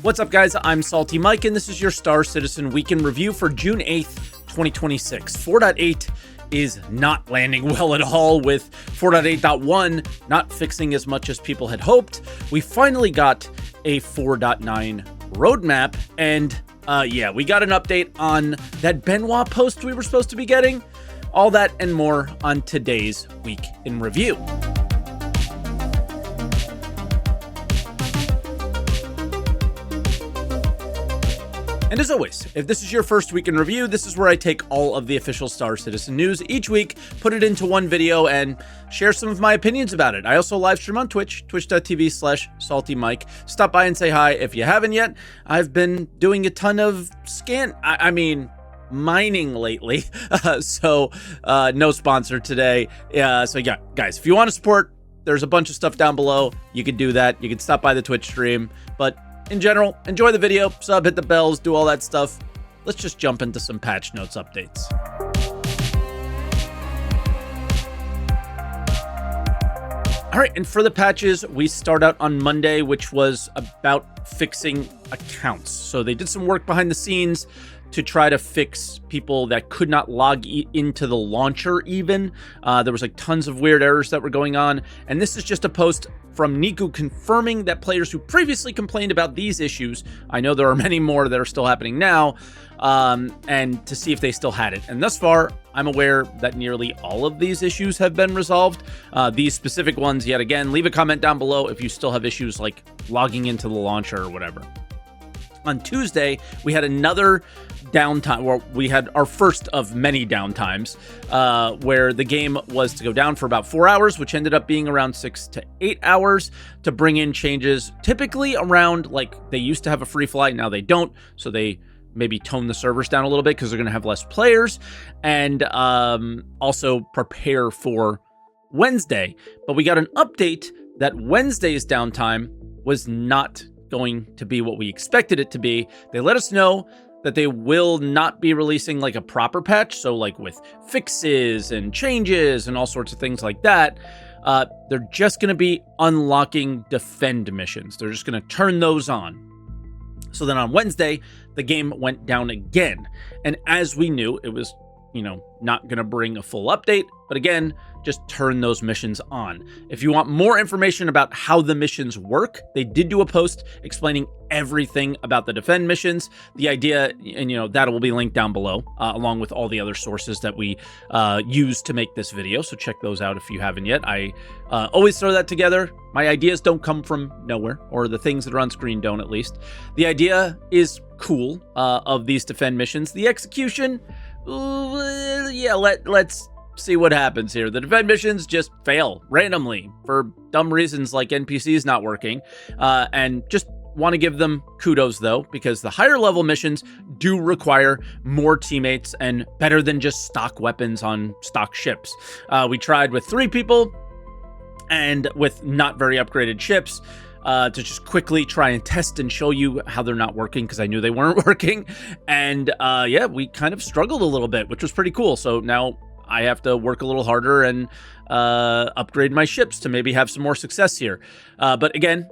What's up, guys? I'm SaltEMike, and this is your Star Citizen Weekend Review for June 8th, 2026. 4.8 is not landing well at all, with 4.8.1 not fixing as much as people had hoped. We finally got a 4.9 roadmap, and we got an update on that Benoit post we were supposed to be getting. All that and more on today's Week in Review. And as always, if this is your first Week in Review, this is where I take all of the official Star Citizen news each week, put it into one video, and share some of my opinions about it. I also live stream on Twitch, twitch.tv/SaltEMike. Stop by and say hi if you haven't yet. I've been doing a ton of mining lately, so no sponsor today. So yeah, guys, if you want to support, there's a bunch of stuff down below. You can do that. You can stop by the Twitch stream, but in general, enjoy the video, sub, hit the bells, do all that stuff. Let's just jump into some patch notes updates. All right, and for the patches, we start out on Monday, which was about fixing accounts. So they did some work behind the scenes to try to fix people that could not log into the launcher even. There was like tons of weird errors that were going on. And this is just a post from Niku confirming that players who previously complained about these issues, I know there are many more that are still happening now, and to see if they still had it. And thus far, I'm aware that nearly all of these issues have been resolved. These specific ones, yet again, leave a comment down below if you still have issues like logging into the launcher or whatever. On Tuesday, we had another downtime, where we had our first of many downtimes, where the game was to go down for about 4 hours, which ended up being around 6 to 8 hours, to bring in changes typically around, like, they used to have a free flight, now they don't, so they maybe tone the servers down a little bit because they're going to have less players, and also prepare for Wednesday. But we got an update that Wednesday's downtime was not going to be what we expected it to be. They let us know that they will not be releasing like a proper patch, so like with fixes and changes and all sorts of things like that. They're just going to be unlocking defend missions. They're just going to turn those on. So then on Wednesday, the game went down again. And as we knew, it was, not going to bring a full update, but again, just turn those missions on. If you want more information about how the missions work, they did do a post explaining everything about the defend missions. The idea, and that will be linked down below, along with all the other sources that we used to make this video. So check those out if you haven't yet. I always throw that together. My ideas don't come from nowhere, or the things that are on screen don't, at least. The idea is cool of these defend missions. The execution, let's see what happens here. The defend missions just fail randomly for dumb reasons like NPCs not working, and just want to give them kudos though, because the higher level missions do require more teammates and better than just stock weapons on stock ships. We tried with 3 people and with not very upgraded ships, to just quickly try and test and show you how they're not working, because I knew they weren't working. And we kind of struggled a little bit, which was pretty cool. So now I have to work a little harder and upgrade my ships to maybe have some more success here. But again,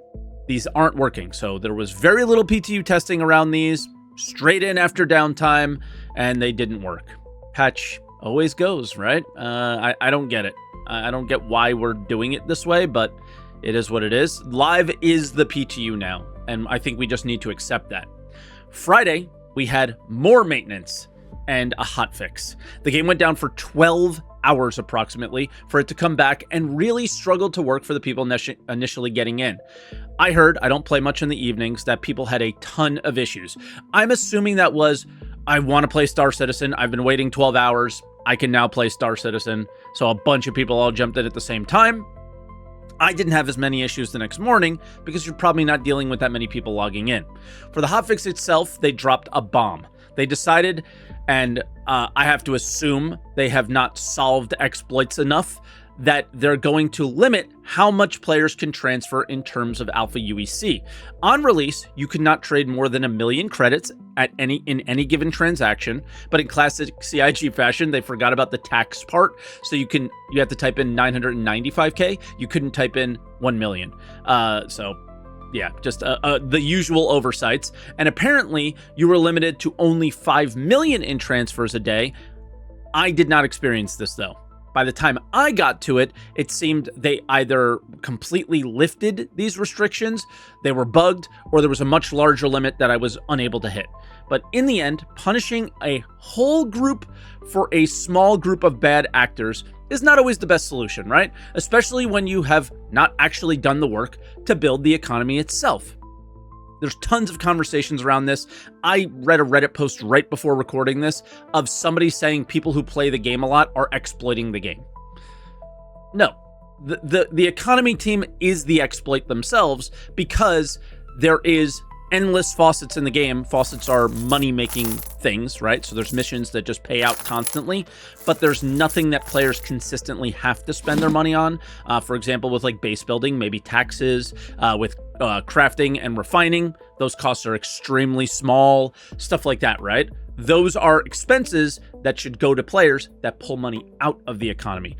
these aren't working. So there was very little PTU testing around these, straight in after downtime, and they didn't work. Patch always goes, right? I don't get it. I don't get why we're doing it this way, but it is what it is. Live is the PTU now, and I think we just need to accept that. Friday, we had more maintenance and a hotfix. The game went down for 12 hours approximately for it to come back, and really struggled to work for the people initially getting in. I heard, I don't play much in the evenings, that people had a ton of issues. I'm assuming that was, I want to play Star Citizen, I've been waiting 12 hours, I can now play Star Citizen. So a bunch of people all jumped in at the same time. I didn't have as many issues the next morning because you're probably not dealing with that many people logging in. For the hotfix itself, they dropped a bomb. They decided, and I have to assume they have not solved exploits enough, that they're going to limit how much players can transfer in terms of alpha UEC. On release, you could not trade more than 1 million credits in any given transaction, but in classic CIG fashion, they forgot about the tax part, so you have to type in 995K. You couldn't type in 1 million. So just the usual oversights. And apparently you were limited to only 5 million in transfers a day. I did not experience this though. By the time I got to it, it seemed they either completely lifted these restrictions, they were bugged, or there was a much larger limit that I was unable to hit. But in the end, punishing a whole group for a small group of bad actors is not always the best solution, right? Especially when you have not actually done the work to build the economy itself. There's tons of conversations around this. I read a Reddit post right before recording this of somebody saying people who play the game a lot are exploiting the game. No, the economy team is the exploit themselves because there is endless faucets in the game. Faucets are money-making things, right? So there's missions that just pay out constantly, but there's nothing that players consistently have to spend their money on. For example, with like base building, maybe taxes, with crafting and refining, those costs are extremely small, stuff like that, right? Those are expenses that should go to players that pull money out of the economy.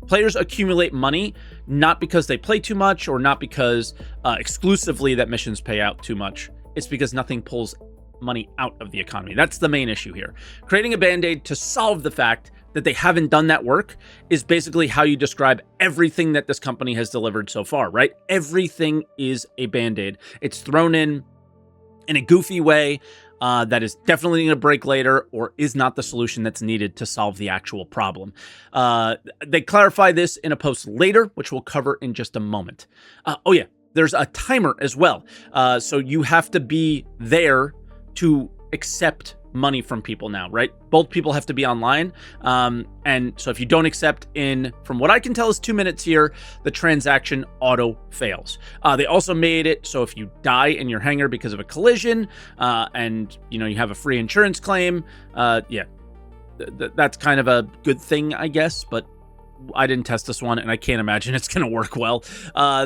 Players accumulate money not because they play too much or not because exclusively that missions pay out too much. It's because nothing pulls money out of the economy. That's the main issue here. Creating a band-aid to solve the fact that they haven't done that work is basically how you describe everything that this company has delivered so far, right? Everything is a band-aid. It's thrown in a goofy way that is definitely going to break later or is not the solution that's needed to solve the actual problem. They clarify this in a post later, which we'll cover in just a moment. Oh yeah, there's a timer as well. So you have to be there to accept money from people now, right? Both people have to be online. And so if you don't accept from what I can tell is 2 minutes here, the transaction auto fails. They also made it so if you die in your hangar because of a collision, and you have a free insurance claim, that's kind of a good thing, I guess, but I didn't test this one, and I can't imagine it's going to work well.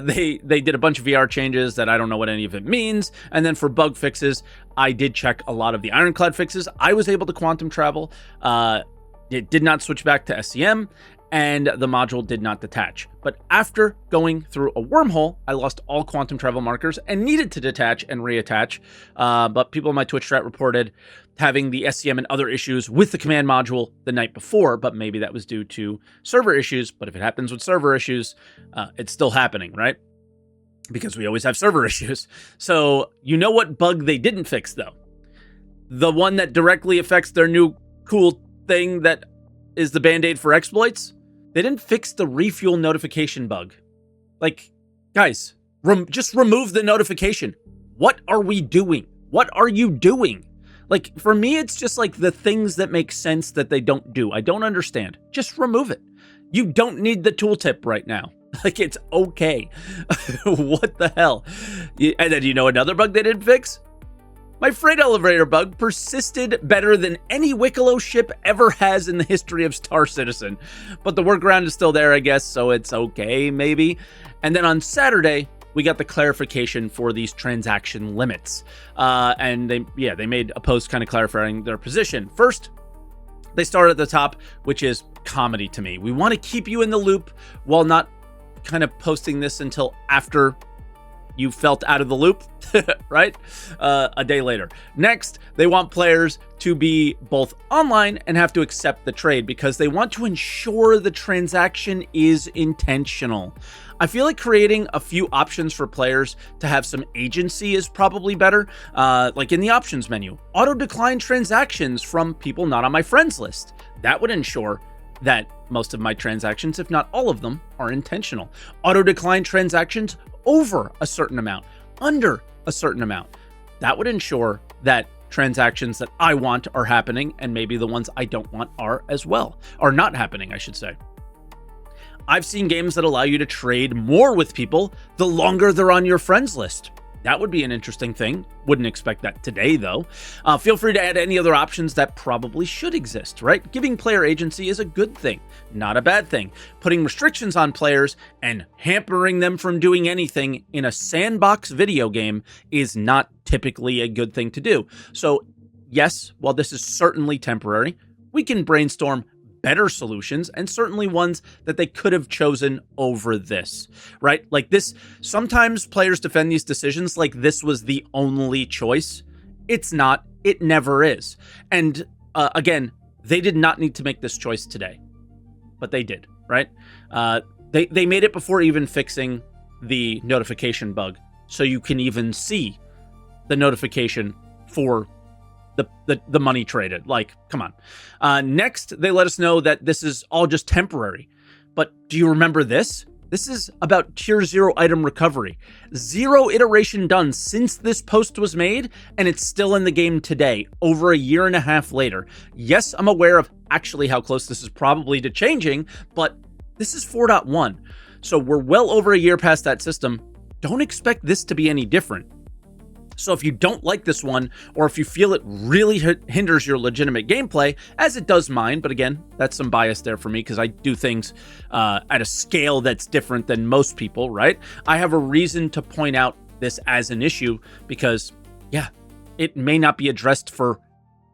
They did a bunch of VR changes that I don't know what any of it means. And then for bug fixes, I did check a lot of the Ironclad fixes. I was able to quantum travel. It did not switch back to SCM, and the module did not detach. But after going through a wormhole, I lost all quantum travel markers and needed to detach and reattach. But people in my Twitch chat reported having the SCM and other issues with the command module the night before, but maybe that was due to server issues. But if it happens with server issues, it's still happening, right? Because we always have server issues. So you know what bug they didn't fix, though? The one that directly affects their new cool thing that is the band-aid for exploits? They didn't fix the refuel notification bug. Like, guys, just remove the notification. What are we doing? What are you doing? Like, for me, it's just like the things that make sense that they don't do. I don't understand. Just remove it. You don't need the tooltip right now. Like, it's okay. What the hell? And then another bug they didn't fix? My freight elevator bug persisted better than any Wicklow ship ever has in the history of Star Citizen. But the workaround is still there, I guess, so it's okay, maybe. And then on Saturday, we got the clarification for these transaction limits. And they made a post kind of clarifying their position. First, they start at the top, which is comedy to me. We want to keep you in the loop while not kind of posting this until after you felt out of the loop, right? A day later. Next, they want players to be both online and have to accept the trade because they want to ensure the transaction is intentional. I feel like creating a few options for players to have some agency is probably better. Like in the options menu, auto decline transactions from people not on my friends list. That would ensure that most of my transactions, if not all of them, are intentional. Auto decline transactions over a certain amount, under a certain amount. That would ensure that transactions that I want are happening, and maybe the ones I don't want are as well, are not happening, I should say. I've seen games that allow you to trade more with people the longer they're on your friends list. That would be an interesting thing. Wouldn't expect that today, though. Feel free to add any other options that probably should exist, right? Giving player agency is a good thing, not a bad thing. Putting restrictions on players and hampering them from doing anything in a sandbox video game is not typically a good thing to do. So, yes, while this is certainly temporary, we can brainstorm better solutions, and certainly ones that they could have chosen over this, right? Like this, sometimes players defend these decisions like this was the only choice. It's not. It never is. And again, they did not need to make this choice today, but they did, right? They made it before even fixing the notification bug, so you can even see the notification for the money traded. Like, come on. Next, they let us know that this is all just temporary. But do you remember this? This is about tier 0 item recovery. 0 iteration done since this post was made, and it's still in the game today, over a year and a half later. Yes, I'm aware of actually how close this is probably to changing, but this is 4.1. So we're well over a year past that system. Don't expect this to be any different. So if you don't like this one, or if you feel it really hinders your legitimate gameplay, as it does mine, but again, that's some bias there for me because I do things at a scale that's different than most people, right? I have a reason to point out this as an issue because, yeah, it may not be addressed for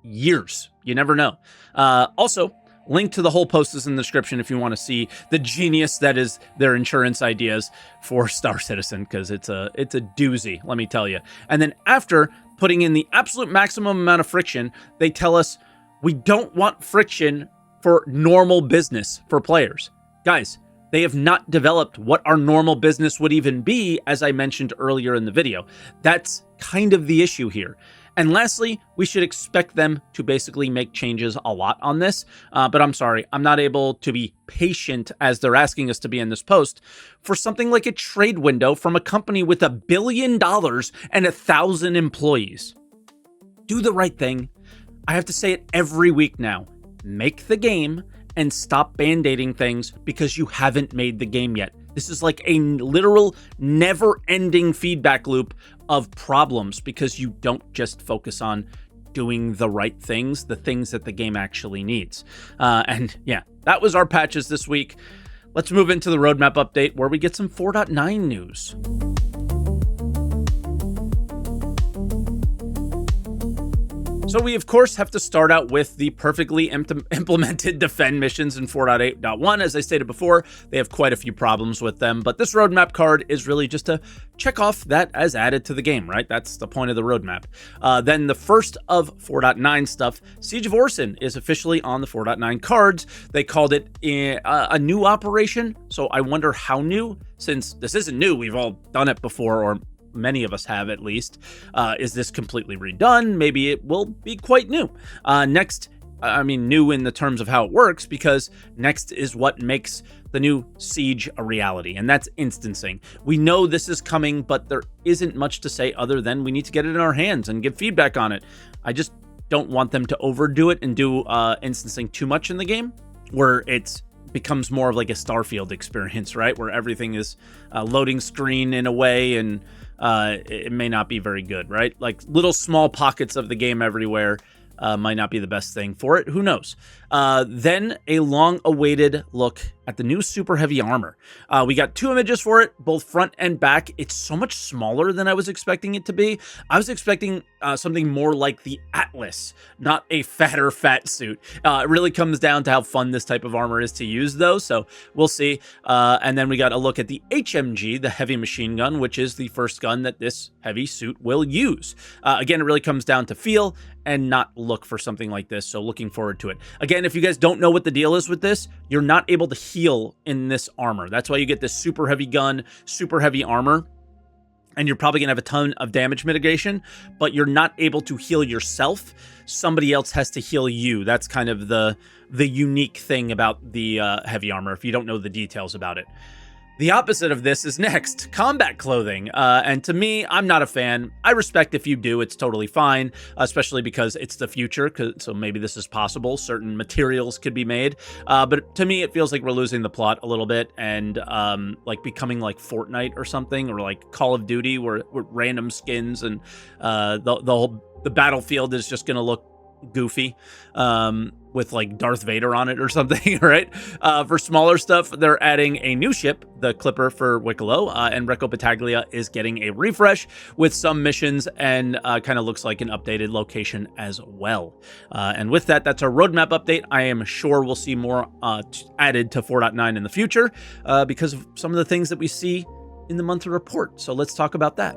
years. You never know. Also, link to the whole post is in the description if you want to see the genius that is their insurance ideas for Star Citizen, because it's a doozy, let me tell you. And then after putting in the absolute maximum amount of friction, they tell us we don't want friction for normal business for players. Guys, they have not developed what our normal business would even be, as I mentioned earlier in the video. That's kind of the issue here. And lastly, we should expect them to basically make changes a lot on this. But I'm sorry, I'm not able to be patient as they're asking us to be in this post for something like a trade window from a company with $1 billion and 1,000 employees. Do the right thing. I have to say it every week now. Make the game and stop band-aiding things because you haven't made the game yet. This is like a literal never-ending feedback loop of problems because you don't just focus on doing the right things, the things that the game actually needs. And yeah, that was our patches this week. Let's move into the roadmap update where we get some 4.9 news. So we, of course, have to start out with the perfectly implemented defend missions in 4.8.1. As I stated before, they have quite a few problems with them, but this roadmap card is really just to check off that as added to the game, right? That's the point of the roadmap. Then the first of 4.9 stuff, Siege of Orison, is officially on the 4.9 cards. They called it a new operation, so I wonder how new, since this isn't new, we've all done it before, or many of us have at least. Is this completely redone? Maybe it will be quite new. Next, I mean new in the terms of how it works, because next is what makes the new Siege a reality, and that's instancing. We know this is coming, but there isn't much to say other than we need to get it in our hands and give feedback on it. I just don't want them to overdo it and do instancing too much in the game, where it's becomes more of like a Starfield experience, right? Where everything is loading screen in a way, and it may not be very good, right? Like little small pockets of the game everywhere might not be the best thing for it. Who knows? Then a long-awaited look at the new super heavy armor. We got 2 images for it, both front and back. It's so much smaller than I was expecting it to be. I was expecting something more like the Atlas, not a fatter fat suit. It really comes down to how fun this type of armor is to use, though, so we'll see. And then we got a look at the HMG, the heavy machine gun, which is the first gun that this heavy suit will use. Again, it really comes down to feel and not look for something like this, so looking forward to it. Again, if you guys don't know what the deal is with this, you're not able to heal in this armor. That's why you get this super heavy gun, super heavy armor, and you're probably gonna have a ton of damage mitigation, but you're not able to heal yourself. Somebody else has to heal you. That's kind of the unique thing about the heavy armor, if you don't know the details about it. The opposite of this is next, combat clothing. And to me, I'm not a fan. I respect if you do, it's totally fine, especially because it's the future, so maybe this is possible. Certain materials could be made. But to me, it feels like we're losing the plot a little bit and like becoming like Fortnite or something, or like Call of Duty where random skins and the battlefield is just going to look goofy, with like Darth Vader on it or something, right? For smaller stuff, they're adding a new ship, the Clipper for Wicklow, and Recco Battaglia is getting a refresh with some missions and kind of looks like an updated location as well. And with that, that's our roadmap update. I am sure we'll see more added to 4.9 in the future because of some of the things that we see in the monthly report. So let's talk about that.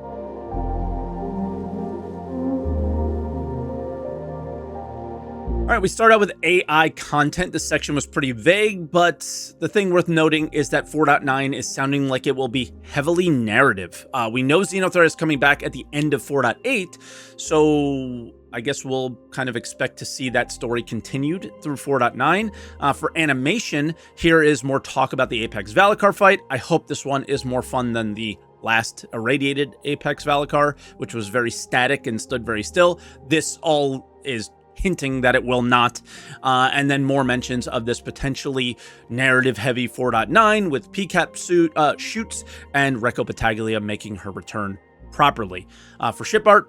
All right, we start out with AI content. This section was pretty vague, but the thing worth noting is that 4.9 is sounding like it will be heavily narrative. We know Xenothreat is coming back at the end of 4.8, so I guess we'll kind of expect to see that story continued through 4.9. For animation, here is more talk about the Apex Valakar fight. I hope this one is more fun than the last irradiated Apex Valakar, which was very static and stood very still. This all is hinting that it will not. And then more mentions of this potentially narrative-heavy 4.9 with PCAP shoots and Recco Battaglia making her return properly. For ship art,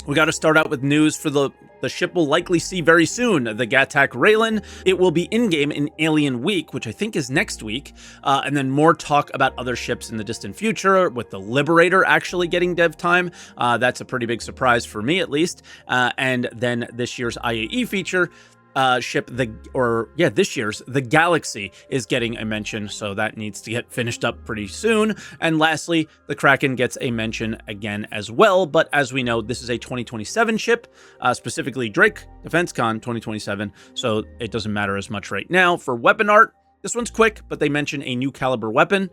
we got to start out with news for the ship we'll likely see very soon, the Gattac Raylan. It will be in-game in Alien Week, which I think is next week, and then more talk about other ships in the distant future, with the Liberator actually getting dev time. That's a pretty big surprise for me, at least. And then this year's IAE feature, this year's The Galaxy is getting a mention, so that needs to get finished up pretty soon. And lastly, the Kraken gets a mention again as well, but as we know, this is a 2027 ship, specifically Drake DefenseCon 2027, so it doesn't matter as much right now. For weapon art, this one's quick, but they mention a new caliber weapon.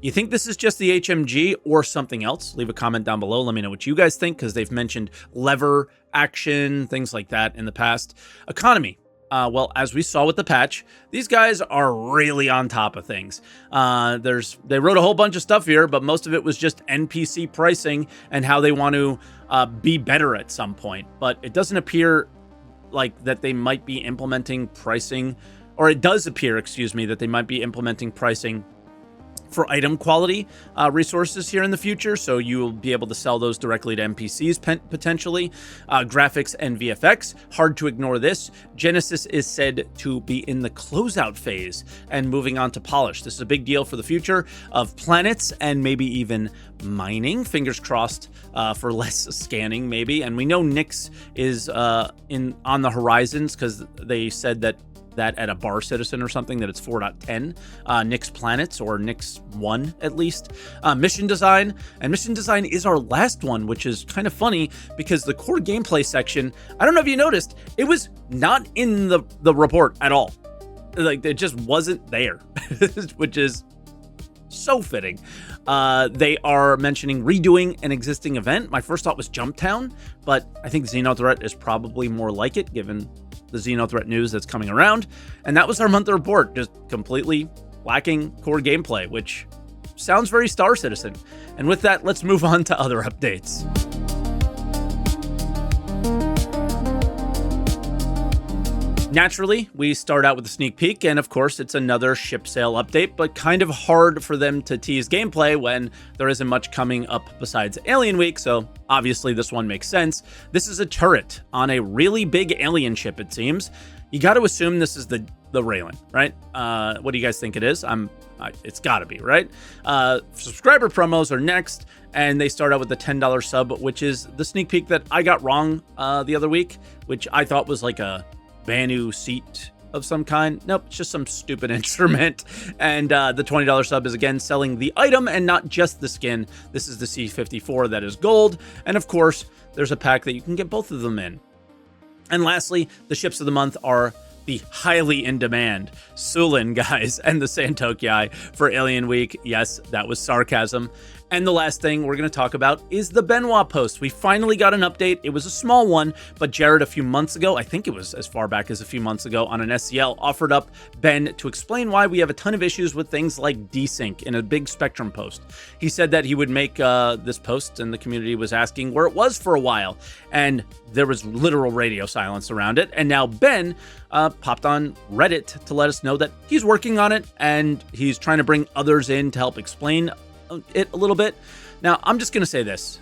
You think this is just the HMG or something else? Leave a comment down below. Let me know what you guys think, because they've mentioned lever action, things like that in the past. Economy. Well, as we saw with the patch, these guys are really on top of things. They wrote a whole bunch of stuff here, but most of it was just NPC pricing and how they want to be better at some point. But it doesn't appear like that they might be implementing pricing, or it does appear, excuse me, that they might be implementing pricing for item quality resources here in the future, so you will be able to sell those directly to NPCs potentially. Graphics and VFX, hard to ignore this. Genesis is said to be in the closeout phase and moving on to polish. This is a big deal for the future of planets and maybe even mining. Fingers crossed for less scanning maybe. And we know Nyx is on the horizons, because they said that at a Bar Citizen or something, that it's 4.10, Nyx Planets, or Nyx 1 at least. Mission design, and mission design is our last one, which is kind of funny because the core gameplay section, I don't know if you noticed, it was not in the report at all. Like, it just wasn't there, which is so fitting. They are mentioning redoing an existing event. My first thought was Jump Town, but I think Xenothreat is probably more like it, given the Xenothreat news that's coming around. And that was our monthly report, just completely lacking core gameplay, which sounds very Star Citizen. And with that, let's move on to other updates. Naturally, we start out with a sneak peek, and of course, it's another ship sale update, but kind of hard for them to tease gameplay when there isn't much coming up besides Alien Week, so obviously this one makes sense. This is a turret on a really big alien ship, it seems. You got to assume this is the Raylan, right? What do you guys think it is? It's got to be, right? Subscriber promos are next, and they start out with the $10 sub, which is the sneak peek that I got wrong the other week, which I thought was like a Banu seat of some kind. Nope, it's just some stupid instrument. And the $20 sub is again selling the item and not just the skin. This is the C54 that is gold. And of course, there's a pack that you can get both of them in. And lastly, the ships of the month are the highly in demand Sulin, guys, and the Santokiai for Alien Week. Yes, that was sarcasm. And the last thing we're going to talk about is the Benoit post. We finally got an update. It was a small one, but Jared a few months ago, I think it was as far back as a few months ago on an SCL, offered up Ben to explain why we have a ton of issues with things like desync in a big Spectrum post. He said that he would make this post, and the community was asking where it was for a while, and there was literal radio silence around it. And now Ben popped on Reddit to let us know that he's working on it, and he's trying to bring others in to help explain it a little bit. Now, I'm just going to say this.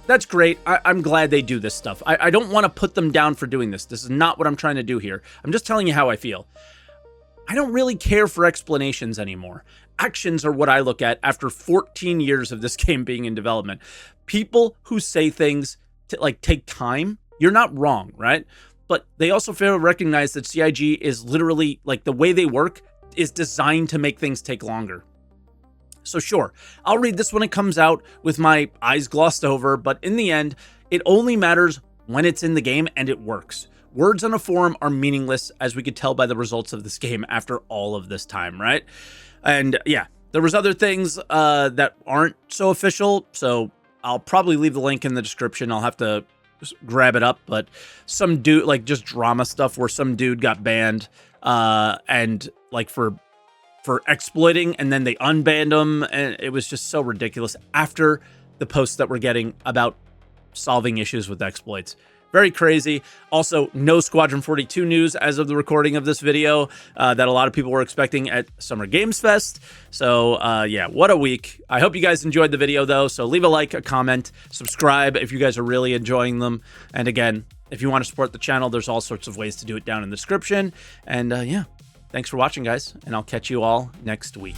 That's great. I'm glad they do this stuff. I don't want to put them down for doing this. This is not what I'm trying to do here. I'm just telling you how I feel. I don't really care for explanations anymore. Actions are what I look at after 14 years of this game being in development. People who say things to like take time, you're not wrong, right? But they also fail to recognize that CIG is literally, like, the way they work is designed to make things take longer. So sure, I'll read this when it comes out with my eyes glossed over, but in the end, it only matters when it's in the game and it works. Words on a forum are meaningless, as we could tell by the results of this game after all of this time, right? And yeah, there was other things that aren't so official, so I'll probably leave the link in the description. I'll have to grab it up, but some dude, like, just drama stuff where some dude got banned and like for exploiting, and then they unbanned him, and it was just so ridiculous after the posts that we're getting about solving issues with exploits. Very crazy. Also, no Squadron 42 news as of the recording of this video that a lot of people were expecting at Summer Games Fest. So yeah, what a week. I hope you guys enjoyed the video though. So leave a like, a comment, subscribe if you guys are really enjoying them. And again, if you want to support the channel, there's all sorts of ways to do it down in the description. And yeah, thanks for watching, guys, and I'll catch you all next week.